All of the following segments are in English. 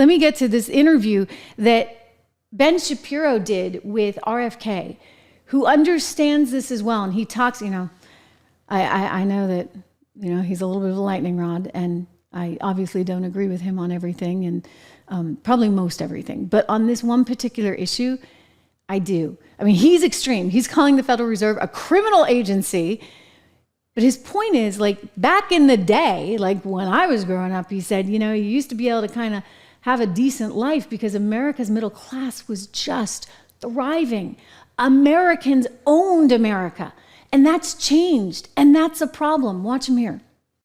let me get to this interview that Ben Shapiro did with RFK, who understands this as well. And he talks, I know that, he's a little bit of a lightning rod, and I obviously don't agree with him on everything, and probably most everything. But on this one particular issue, I do. I mean, he's extreme. He's calling the Federal Reserve a criminal agency. But his point is, like, back in the day, like when I was growing up, he said, you used to be able to kind of have a decent life because America's middle class was just thriving. Americans owned America, and that's changed, and that's a problem. Watch him here.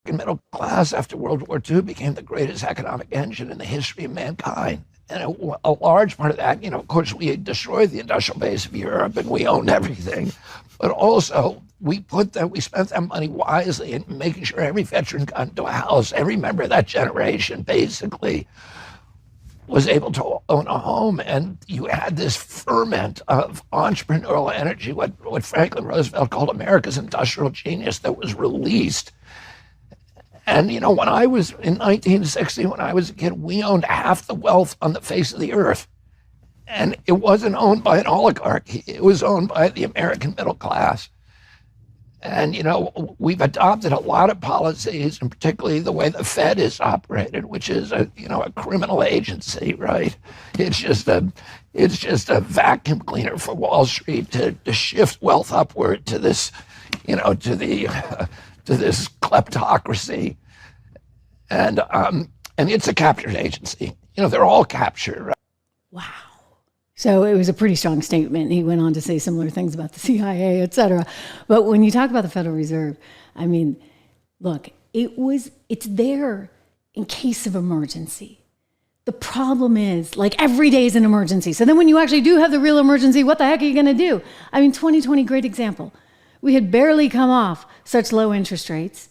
The middle class after World War II became the greatest economic engine in the history of mankind. And a large part of that, of course, we destroyed the industrial base of Europe and we owned everything. But also, we spent that money wisely in making sure every veteran got into a house. Every member of that generation basically was able to own a home, and you had this ferment of entrepreneurial energy, what Franklin Roosevelt called America's industrial genius, that was released. And when I was in 1960, when I was a kid, we owned half the wealth on the face of the earth. And it wasn't owned by an oligarchy. It was owned by the American middle class. And, we've adopted a lot of policies, and particularly the way the Fed is operated, which is a criminal agency, right? It's just a vacuum cleaner for Wall Street to shift wealth upward to this, to this kleptocracy. And it's a captured agency. They're all captured, right? Wow. So it was a pretty strong statement. He went on to say similar things about the CIA, et cetera. But when you talk about the Federal Reserve, I mean, look, it's there in case of emergency. The problem is, like, every day is an emergency. So then when you actually do have the real emergency, what the heck are you going to do? I mean, 2020, great example. We had barely come off such low interest rates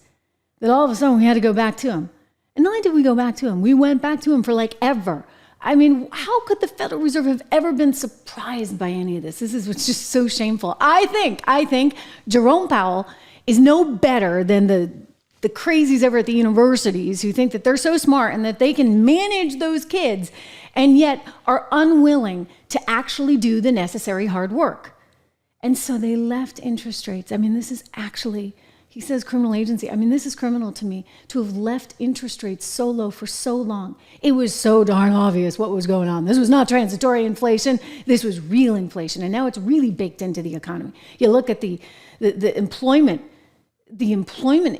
that all of a sudden we had to go back to them. And not only did we go back to them, we went back to them for like ever. I mean, how could the Federal Reserve have ever been surprised by any of this? This is what's just so shameful. I think Jerome Powell is no better than the crazies over at the universities who think that they're so smart and that they can manage those kids and yet are unwilling to actually do the necessary hard work. And so they left interest rates. I mean, this is actually, he says criminal agency. I mean, this is criminal to me, to have left interest rates so low for so long. It was so darn obvious what was going on. This was not transitory inflation. This was real inflation. And now it's really baked into the economy. You look at the employment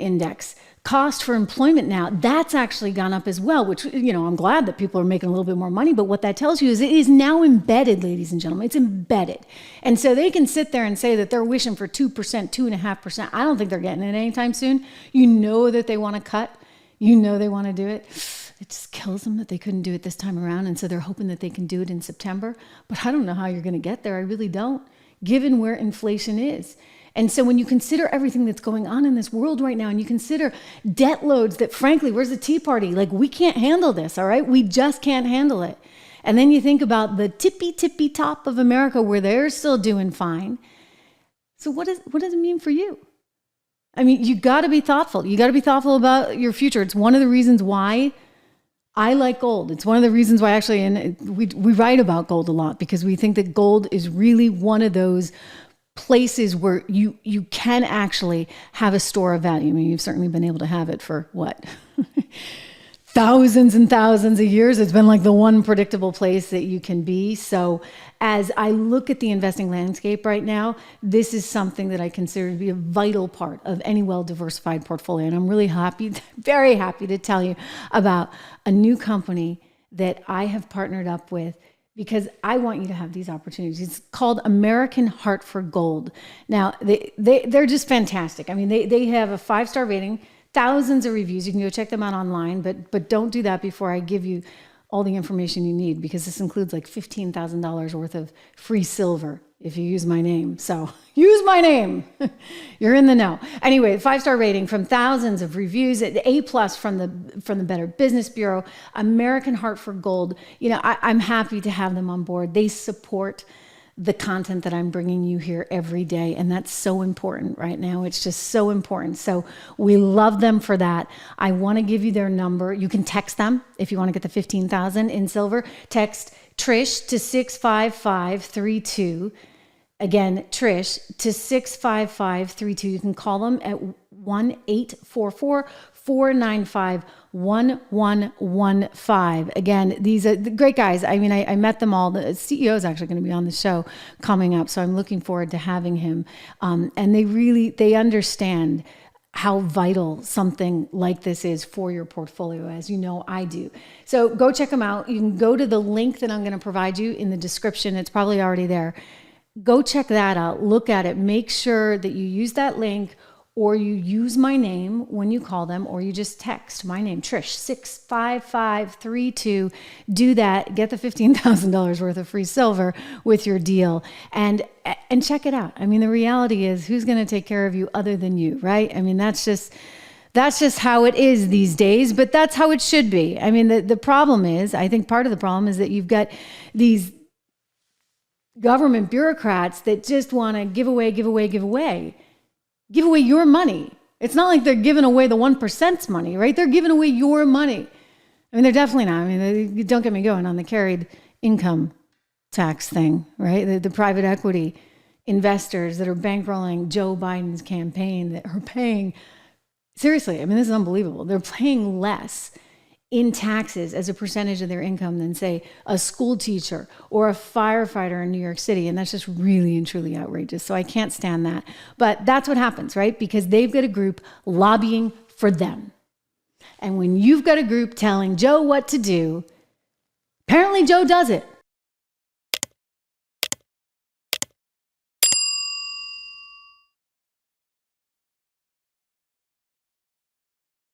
index, cost for employment now, that's actually gone up as well, which, I'm glad that people are making a little bit more money, but what that tells you is it is now embedded, ladies and gentlemen. It's embedded. And so they can sit there and say that they're wishing for 2%, 2.5%. I don't think they're getting it anytime soon. That they want to cut. They want to do it. It just kills them that they couldn't do it this time around. And so they're hoping that they can do it in September. But I don't know how you're going to get there. I really don't, given where inflation is. And so when you consider everything that's going on in this world right now, and you consider debt loads that, frankly, where's the Tea Party? Like, we can't handle this, all right? We just can't handle it. And then you think about the tippy top of America where they're still doing fine. So what does it mean for you? I mean, you got to be thoughtful. You got to be thoughtful about your future. It's one of the reasons why I like gold. It's one of the reasons why actually, and we write about gold a lot, because we think that gold is really one of those places where you can actually have a store of value. I mean, you've certainly been able to have it for what? Thousands and thousands of years. It's been like the one predictable place that you can be. So as I look at the investing landscape right now, this is something that I consider to be a vital part of any well-diversified portfolio. And I'm really happy, very happy to tell you about a new company that I have partnered up with, because I want you to have these opportunities. It's called American Heart for Gold. Now, they're just fantastic. I mean, they have a 5-star rating, thousands of reviews. You can go check them out online, but don't do that before I give you all the information you need, because this includes like $15,000 worth of free silver if you use my name. So use my name. You're in the know. Anyway, 5-star rating from thousands of reviews, A+ from the Better Business Bureau, American Heart for Gold. I'm happy to have them on board. They support the content that I'm bringing you here every day. And that's so important right now. It's just so important. So we love them for that. I want to give you their number. You can text them if you want to get the 15,000 in silver. Text Trish to 65532. Again, Trish to 65532. You can call them at 1-844-495-1115. Again, these are the great guys. I mean, I met them all. The CEO is actually going to be on the show coming up, so I'm looking forward to having him. And they understand how vital something like this is for your portfolio, as you know I do. So go check them out. You can go to the link that I'm going to provide you in the description. It's probably already there. Go check that out. Look at it. Make sure that you use that link, or you use my name when you call them, or you just text my name, Trish, 65532. Do that. Get the $15,000 worth of free silver with your deal, and check it out. I mean, the reality is, who's going to take care of you other than you, right? I mean, that's just how it is these days, but that's how it should be. I mean, the problem is, I think part of the problem is that you've got these government bureaucrats that just want to give away your money. It's not like they're giving away the 1%'s money, right? They're giving away your money. I mean, they're definitely not. I mean, don't get me going on the carried income tax thing, right? The private equity investors that are bankrolling Joe Biden's campaign that are paying, seriously, I mean, this is unbelievable. They're paying less in taxes as a percentage of their income than, say, a school teacher or a firefighter in New York City. And that's just really and truly outrageous. So I can't stand that. But that's what happens, right? Because they've got a group lobbying for them. And when you've got a group telling Joe what to do, apparently Joe does it.